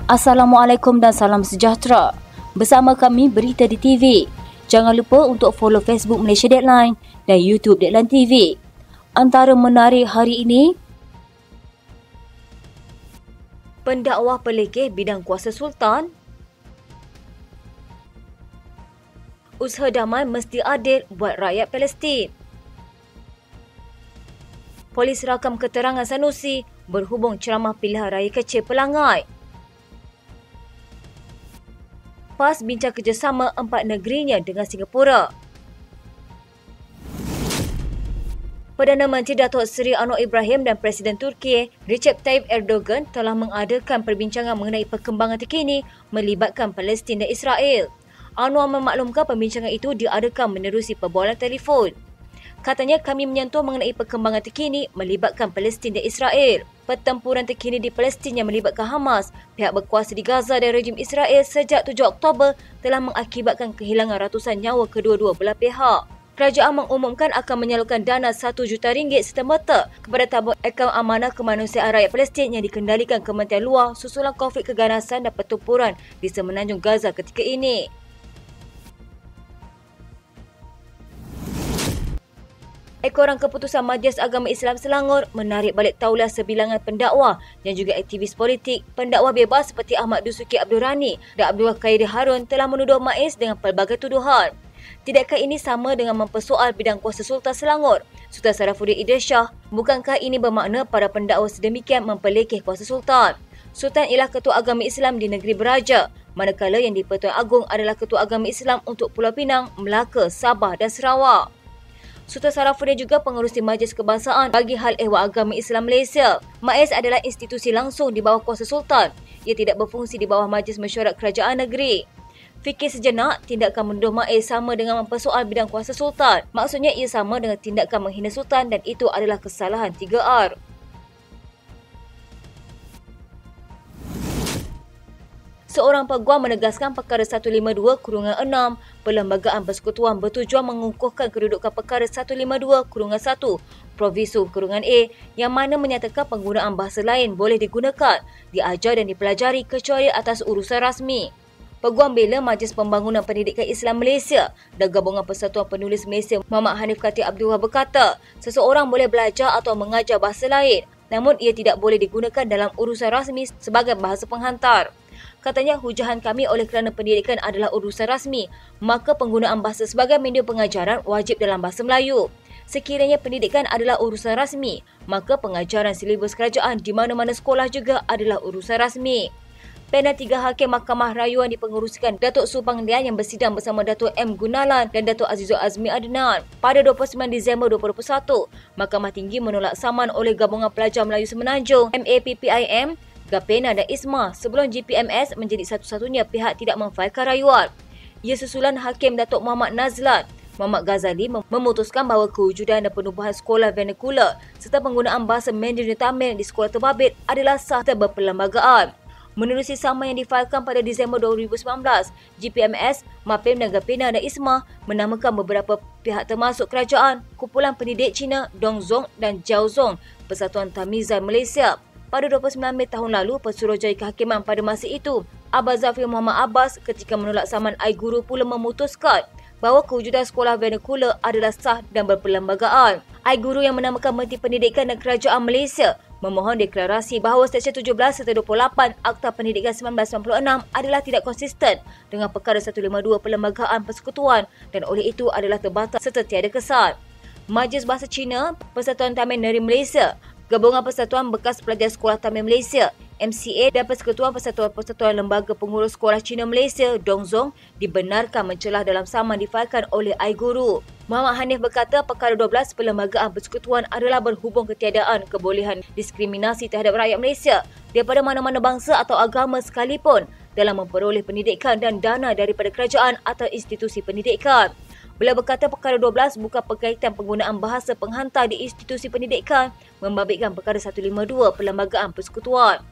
Assalamualaikum dan salam sejahtera. Bersama kami Berita di TV. Jangan lupa untuk follow Facebook Malaysia Deadline dan YouTube Deadline TV. Antara menarik hari ini, pendakwah pelikih bidang kuasa sultan, usaha damai mesti adil buat rakyat Palestin, polis rakam keterangan Sanusi berhubung ceramah pilihan raya kecil Pelangai, PAS bincang kerjasama empat negerinya dengan Singapura. Perdana Menteri Datuk Seri Anwar Ibrahim dan Presiden Turki Recep Tayyip Erdogan telah mengadakan perbincangan mengenai perkembangan terkini melibatkan Palestin dan Israel. Anwar memaklumkan perbincangan itu diadakan menerusi perbualan telefon. Katanya, kami menyentuh mengenai perkembangan terkini melibatkan Palestin dan Israel. Pertempuran terkini di Palestin yang melibatkan Hamas, pihak berkuasa di Gaza dan rejim Israel sejak 7 Oktober telah mengakibatkan kehilangan ratusan nyawa kedua-dua belah pihak. Kerajaan mengumumkan akan menyalurkan dana RM1 juta serta-merta kepada tabung akaun amanah kemanusiaan rakyat Palestin yang dikendalikan Kementerian Luar susulan konflik keganasan dan pertempuran di semenanjung Gaza ketika ini. Ekoran keputusan Majlis Agama Islam Selangor menarik balik tauliah sebilangan pendakwa yang juga aktivis politik. Pendakwa bebas seperti Ahmad Dusuki Abdul Rani dan Abdul Qadir Harun telah menuduh MAIS dengan pelbagai tuduhan. Tidakkah ini sama dengan mempersoal bidang kuasa Sultan Selangor, Sultan Sarafuddin Idris Shah? Bukankah ini bermakna para pendakwa sedemikian memperlekeh kuasa Sultan? Sultan ialah Ketua Agama Islam di negeri Beraja, manakala yang di-Pertuan Agong adalah Ketua Agama Islam untuk Pulau Pinang, Melaka, Sabah dan Sarawak. Sultan Sarafuddin juga pengerusi Majlis Kebangsaan bagi Hal Ehwal Agama Islam Malaysia. MAIS adalah institusi langsung di bawah kuasa Sultan. Ia tidak berfungsi di bawah Majlis Mesyuarat Kerajaan Negeri. Fikir sejenak, tindakan menuduh MAIS sama dengan mempersoal bidang kuasa Sultan. Maksudnya ia sama dengan tindakan menghina Sultan dan itu adalah kesalahan 3R. Seorang peguam menegaskan perkara 152-6 Perlembagaan Persekutuan bertujuan mengukuhkan kedudukan perkara 152-1 Proviso-A yang mana menyatakan penggunaan bahasa lain boleh digunakan, diajar dan dipelajari kecuali atas urusan rasmi. Peguam bela Majlis Pembangunan Pendidikan Islam Malaysia dan Gabungan Persatuan Penulis Malaysia Muhammad Hanif Khatib Abdul Wahab berkata, seseorang boleh belajar atau mengajar bahasa lain, namun ia tidak boleh digunakan dalam urusan rasmi sebagai bahasa penghantar. Katanya, hujahan kami oleh kerana pendidikan adalah urusan rasmi, maka penggunaan bahasa sebagai medium pengajaran wajib dalam bahasa Melayu. Sekiranya pendidikan adalah urusan rasmi, maka pengajaran silibus kerajaan di mana-mana sekolah juga adalah urusan rasmi. Panel 3 Hakim Mahkamah Rayuan dipengerusikan Datuk Su Pangdian yang bersidang bersama Datuk M. Gunalan dan Datuk Azizul Azmi Adnan. Pada 29 Disember 2021, Mahkamah Tinggi menolak saman oleh Gabungan Pelajar Melayu Semenanjung MAPPIM, Gapena dan ISMA sebelum GPMS menjadi satu-satunya pihak tidak memfailkan rayuan. Ia susulan Hakim Datuk Muhammad Nazlan Muhammad Ghazali memutuskan bahawa kewujudan dan penubuhan sekolah vernacular serta penggunaan bahasa Mandarin Tamil di sekolah terbabit adalah sah dan berperlembagaan. Menerusi saman yang difailkan pada Disember 2019, GPMS, MAPIM dan Gapena dan ISMA menamakan beberapa pihak termasuk kerajaan, kumpulan pendidik Cina, Dongzong dan Jiaozhong, Persatuan Tamizan Malaysia. Pada 29 Mei tahun lalu, Pesuruhjaya Kehakiman pada masa itu, Abah Zafir Muhammad Abbas ketika menolak saman iGuru pula memutuskan bahawa kewujudan sekolah vernacular adalah sah dan berperlembagaan. iGuru yang menamakan Menteri Pendidikan dan Kerajaan Malaysia memohon deklarasi bahawa Seksyen 17 serta 28 Akta Pendidikan 1996 adalah tidak konsisten dengan perkara 152 Perlembagaan Persekutuan dan oleh itu adalah terbatal serta tiada kesal. Majlis Bahasa Cina, Persatuan Tamil Negeri Malaysia, Gabungan Persatuan Bekas Pelajar Sekolah Tamil Malaysia, MCA dan Persekutuan Persatuan Lembaga Pengurus Sekolah Cina Malaysia, Dongzong, dibenarkan mencelah dalam saman difailkan oleh iGuru. Muhammad Hanif berkata perkara 12 Perlembagaan Persekutuan adalah berhubung ketiadaan kebolehan diskriminasi terhadap rakyat Malaysia daripada mana-mana bangsa atau agama sekalipun dalam memperoleh pendidikan dan dana daripada kerajaan atau institusi pendidikan. Beliau berkata perkara 12 bukan berkaitan penggunaan bahasa penghantar di institusi pendidikan membabitkan perkara 152 Perlembagaan Persekutuan.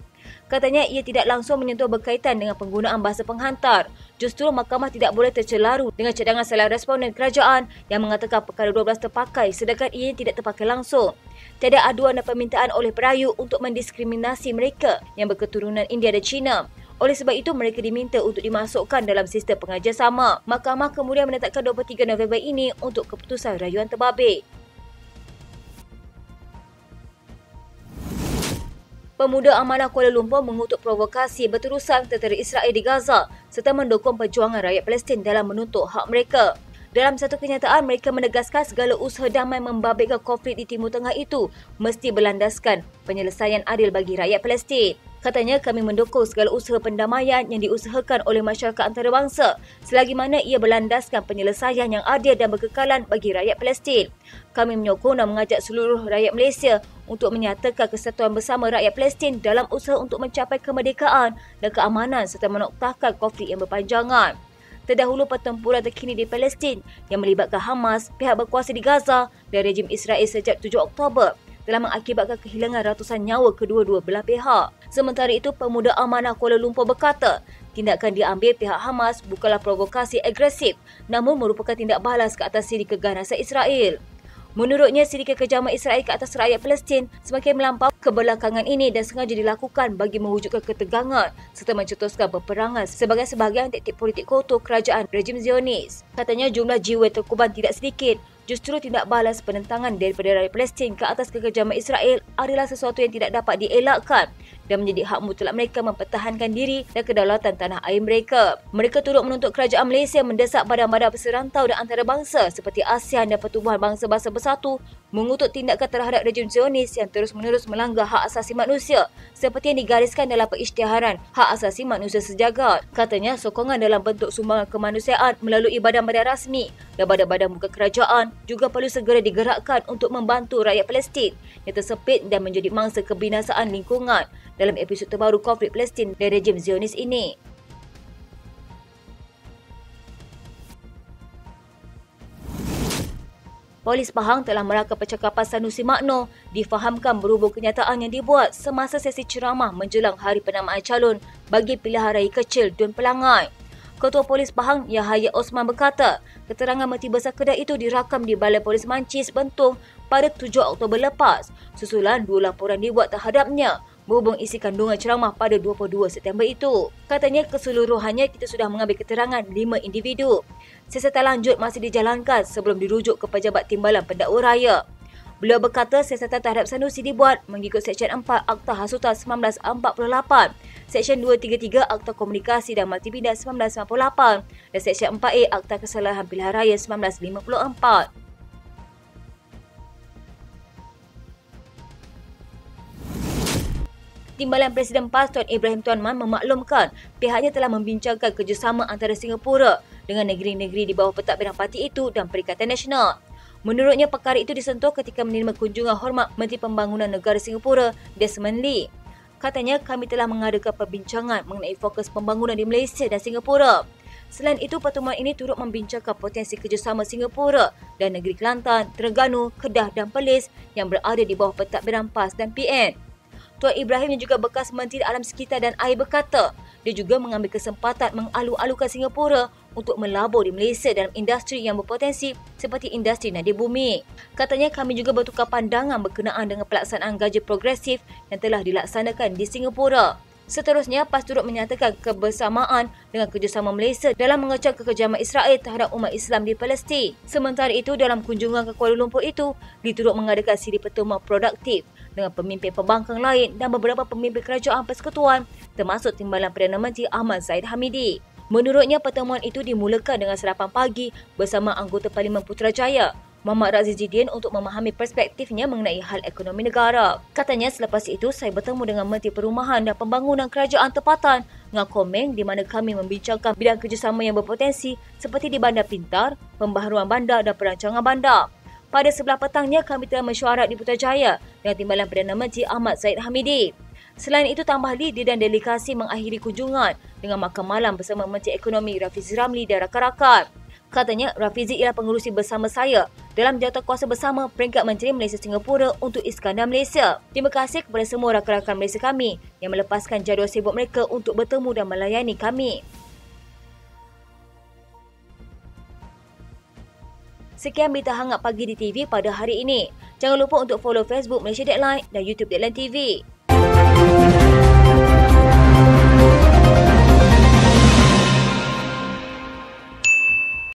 Katanya ia tidak langsung menyentuh berkaitan dengan penggunaan bahasa penghantar. Justru mahkamah tidak boleh tercelaru dengan cadangan salah responden kerajaan yang mengatakan perkara 12 terpakai sedangkan ia tidak terpakai langsung. Tiada aduan dan permintaan oleh perayu untuk mendiskriminasi mereka yang berketurunan India dan Cina. Oleh sebab itu, mereka diminta untuk dimasukkan dalam sistem pengajian sama. Mahkamah kemudian menetapkan 23 November ini untuk keputusan rayuan terbabit. Pemuda Amanah Kuala Lumpur mengutuk provokasi berterusan tentera Israel di Gaza serta mendukung perjuangan rakyat Palestin dalam menuntut hak mereka. Dalam satu kenyataan, mereka menegaskan segala usaha damai membabitkan konflik di Timur Tengah itu mesti berlandaskan penyelesaian adil bagi rakyat Palestin. Katanya, kami mendukung segala usaha pendamaian yang diusahakan oleh masyarakat antarabangsa selagi mana ia berlandaskan penyelesaian yang adil dan berkekalan bagi rakyat Palestin. Kami menyokong dan mengajak seluruh rakyat Malaysia untuk menyatakan kesatuan bersama rakyat Palestin dalam usaha untuk mencapai kemerdekaan dan keamanan serta menoktahkan konflik yang berpanjangan. Terdahulu, pertempuran terkini di Palestin yang melibatkan Hamas, pihak berkuasa di Gaza dan rejim Israel sejak 7 Oktober telah mengakibatkan kehilangan ratusan nyawa kedua-dua belah pihak. Sementara itu, Pemuda Amanah Kuala Lumpur berkata, tindakan diambil pihak Hamas bukanlah provokasi agresif namun merupakan tindak balas ke atas siri keganasan Israel. Menurutnya, siri kekejaman Israel ke atas rakyat Palestin semakin melampau kebelakangan ini dan sengaja dilakukan bagi mewujudkan ketegangan serta mencetuskan peperangan sebagai sebahagian taktik politik kotor kerajaan rejim Zionis. Katanya jumlah jiwa terkorban tidak sedikit. Justru tindak balas penentangan daripada rakyat Palestin ke atas kekejaman Israel adalah sesuatu yang tidak dapat dielakkan dan menjadi hak mutlak mereka mempertahankan diri dan kedaulatan tanah air mereka. Mereka turut menuntut kerajaan Malaysia mendesak badan-badan perserantau dan antarabangsa seperti ASEAN dan Pertubuhan Bangsa-Bangsa Bersatu mengutuk tindakan terhadap rejim Zionis yang terus-menerus melanggar hak asasi manusia seperti yang digariskan dalam Pengisytiharan Hak Asasi Manusia Sejagat. Katanya, sokongan dalam bentuk sumbangan kemanusiaan melalui badan-badan rasmi dan badan-badan bukan kerajaan juga perlu segera digerakkan untuk membantu rakyat Palestin yang tersepit dan menjadi mangsa kebinasaan lingkungan dalam episod terbaru konflik Palestin dan rejim Zionis ini. Polis Pahang telah merakam percakapan Sanusi Magno difahamkan berhubung kenyataan yang dibuat semasa sesi ceramah menjelang hari penamaan calon bagi pilihan raya kecil Dun Pelangai. Ketua Polis Pahang Yahaya Osman berkata, keterangan Menteri Besar Kedah itu dirakam di Balai Polis Mancis, Bentong pada 7 Oktober lepas. Susulan 2 laporan dibuat terhadapnya berhubung isi kandungan ceramah pada 22 September itu. Katanya keseluruhannya kita sudah mengambil keterangan 5 individu. Siasatan lanjut masih dijalankan sebelum dirujuk ke Pejabat Timbalan Pendakwa Raya. Beliau berkata siasatan terhadap Sanusi dibuat mengikut Seksyen 4 Akta Hasutan 1948, Seksyen 233 Akta Komunikasi dan Multimedia 1998 dan Seksyen 4A Akta Kesalahan Pilihan Raya 1954. Timbalan Presiden PAS Tuan Ibrahim Tuan Man memaklumkan pihaknya telah membincangkan kerjasama antara Singapura dengan negeri-negeri di bawah pentadbiran parti itu dan Perikatan Nasional. Menurutnya, perkara itu disentuh ketika menerima kunjungan hormat Menteri Pembangunan Negara Singapura, Desmond Lee. Katanya, kami telah mengadakan perbincangan mengenai fokus pembangunan di Malaysia dan Singapura. Selain itu, pertemuan ini turut membincangkan potensi kerjasama Singapura dan negeri Kelantan, Terengganu, Kedah dan Perlis yang berada di bawah pentadbiran PAS dan PN. Tuan Ibrahim yang juga bekas Menteri Alam Sekitar dan Air berkata, dia juga mengambil kesempatan mengalu-alukan Singapura untuk melabur di Malaysia dalam industri yang berpotensi seperti industri nadir bumi. Katanya, kami juga bertukar pandangan berkenaan dengan pelaksanaan gaji progresif yang telah dilaksanakan di Singapura. Seterusnya, PAS turut menyatakan kebersamaan dengan kerjasama Malaysia dalam mengecam kekejaman Israel terhadap umat Islam di Palestin. Sementara itu, dalam kunjungan ke Kuala Lumpur itu, diturut mengadakan siri pertemuan produktif dengan pemimpin pembangkang lain dan beberapa pemimpin kerajaan persekutuan termasuk Timbalan Perdana Menteri Ahmad Zahid Hamidi. Menurutnya, pertemuan itu dimulakan dengan sarapan pagi bersama anggota Parlimen Putrajaya, Muhammad Raziz Jidin untuk memahami perspektifnya mengenai hal ekonomi negara. Katanya, selepas itu saya bertemu dengan Menteri Perumahan dan Pembangunan Kerajaan Tempatan Ngah Komeng di mana kami membincangkan bidang kerjasama yang berpotensi seperti di Bandar Pintar, Pembaharuan Bandar dan Perancangan Bandar. Pada sebelah petangnya, kami telah mesyuarat di Putrajaya dengan Timbalan Perdana Menteri Ahmad Zahid Hamidi. Selain itu, tambah dia dan delegasi mengakhiri kunjungan dengan makan malam bersama Menteri Ekonomi Rafizi Ramli dan rakan-rakan. Katanya, Rafizi ialah pengerusi bersama saya dalam jawatankuasa bersama peringkat Menteri Malaysia Singapura untuk Iskandar Malaysia. Terima kasih kepada semua rakan-rakan Malaysia kami yang melepaskan jadual sibuk mereka untuk bertemu dan melayani kami. Sekian berita hangat pagi di TV pada hari ini. Jangan lupa untuk follow Facebook Malaysia Deadline dan YouTube Deadline TV.